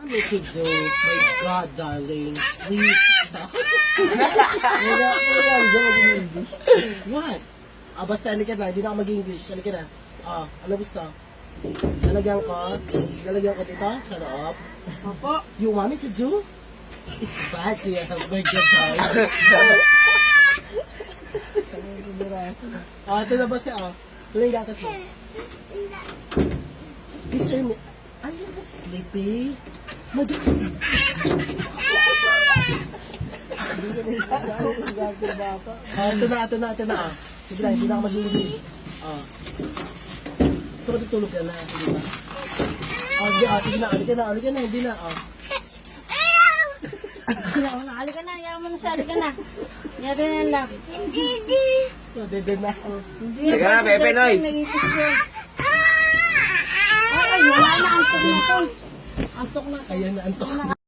Ano to do? My God, darling. Please stop. What? Basta halika na. Hindi na ako mag-English. Halika na. Ano gusto? Lalagyan ko dito sa loob. Opo. You want me to do? It's bad to have my good time. Ito na basta, ito na yung gatas mo. Mr. I'm not sleepy. Madali. Ito na. Sige lang, hindi na ako mag-English. So, matutulog ka na, hindi ba? Sige na, halika na, hindi na. Halika na, yaman mo na siya, halika na. Yari na lang. Dede na. Halika na, Pepe Noy. Ay, wala na, antok na to. Antok na to. Ayan na, antok na.